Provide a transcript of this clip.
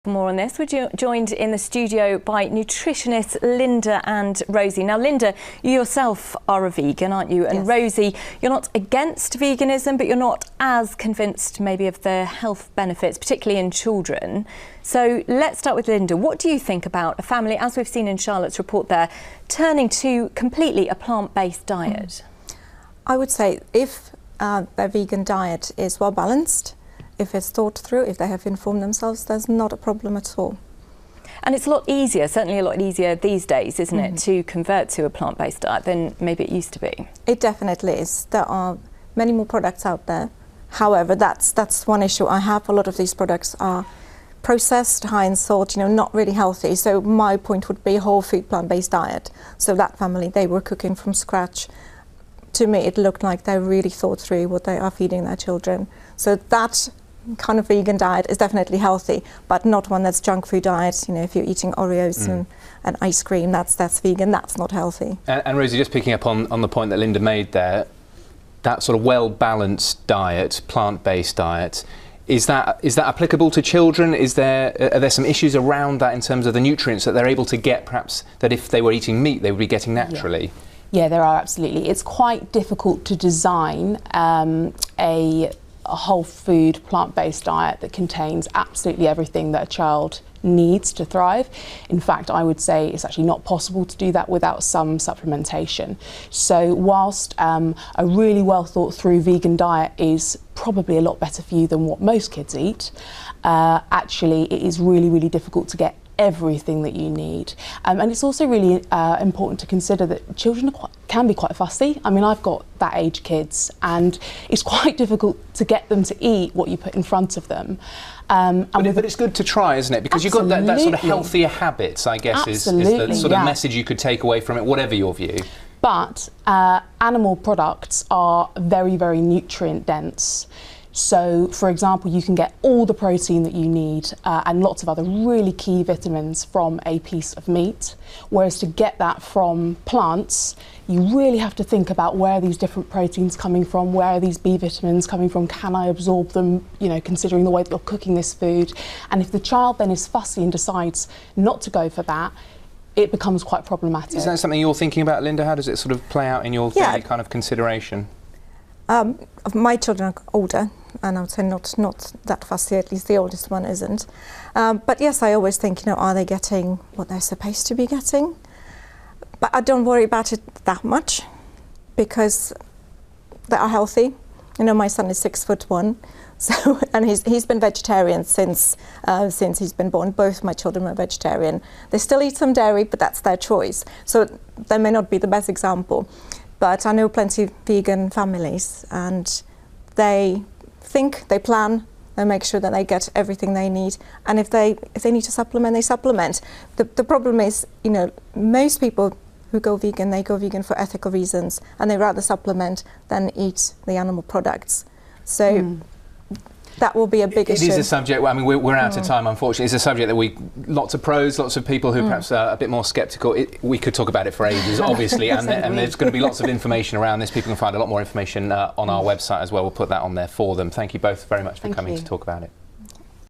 For more on this, we're joined in the studio by nutritionists Linda and Rosie. Now, Linda, you yourself are a vegan, aren't you? And yes. Rosie, you're not against veganism, but you're not as convinced maybe of the health benefits, particularly in children. So let's start with Linda. What do you think about a family, as we've seen in Charlotte's report there, turning to completely a plant-based diet? I would say if their vegan diet is well balanced, if it's thought through, if they have informed themselves, there's not a problem at all. And it's a lot easier, certainly a lot easier these days, isn't it, to convert to a plant-based diet than maybe it used to be? It definitely is. There are many more products out there. However, that's one issue I have. A lot of these products are processed, high in salt, not really healthy. So my point would be a whole food plant-based diet. So that family, they were cooking from scratch. To me, it looked like they really thought through what they are feeding their children. So that kind of vegan diet is definitely healthy, but not one that's junk food diet. If you're eating Oreos and ice cream, that's vegan, that's not healthy. And Rosie, just picking up on the point that Linda made there, that sort of well-balanced diet, plant-based diet, is that applicable to children? Are there some issues around that in terms of the nutrients that they're able to get, perhaps, that if they were eating meat they would be getting naturally? Yeah, there are, absolutely. It's quite difficult to design a whole food plant-based diet that contains absolutely everything that a child needs to thrive. In fact, I would say it's actually not possible to do that without some supplementation. So whilst a really well thought through vegan diet is probably a lot better for you than what most kids eat, actually it is really difficult to get everything that you need. And it's also really important to consider that children can be quite fussy. I mean, I've got that age kids, and it's quite difficult to get them to eat what you put in front of them. But it's good to try, isn't it? Because you've got that sort of healthier habits, I guess, is the sort of message you could take away from it, whatever your view. But animal products are very nutrient dense. So, for example, you can get all the protein that you need and lots of other really key vitamins from a piece of meat, whereas to get that from plants, you really have to think about where are these different proteins coming from, where are these B vitamins coming from, can I absorb them, considering the way that you're cooking this food. And if the child then is fussy and decides not to go for that, it becomes quite problematic. Is that something you're thinking about, Linda? How does it sort of play out in your daily kind of consideration? My children are older, and I would say not that fussy, at least the oldest one isn't. But yes, I always think, are they getting what they're supposed to be getting? But I don't worry about it that much, because they are healthy. My son is 6'1", so and he's been vegetarian since he's been born. Both my children were vegetarian. They still eat some dairy, but that's their choice. So they may not be the best example. But I know plenty of vegan families, and they think, they plan, they make sure that they get everything they need. And if they need to supplement, they supplement. The problem is, most people who go vegan, they go vegan for ethical reasons, and they rather supplement than eat the animal products. So that will be a big issue. It is a subject, I mean, we're out of time, unfortunately. It's a subject that lots of pros, lots of people who perhaps are a bit more sceptical. We could talk about it for ages, obviously, and there's going to be lots of information around this. People can find a lot more information on our website as well. We'll put that on there for them. Thank you both very much for coming to talk about it.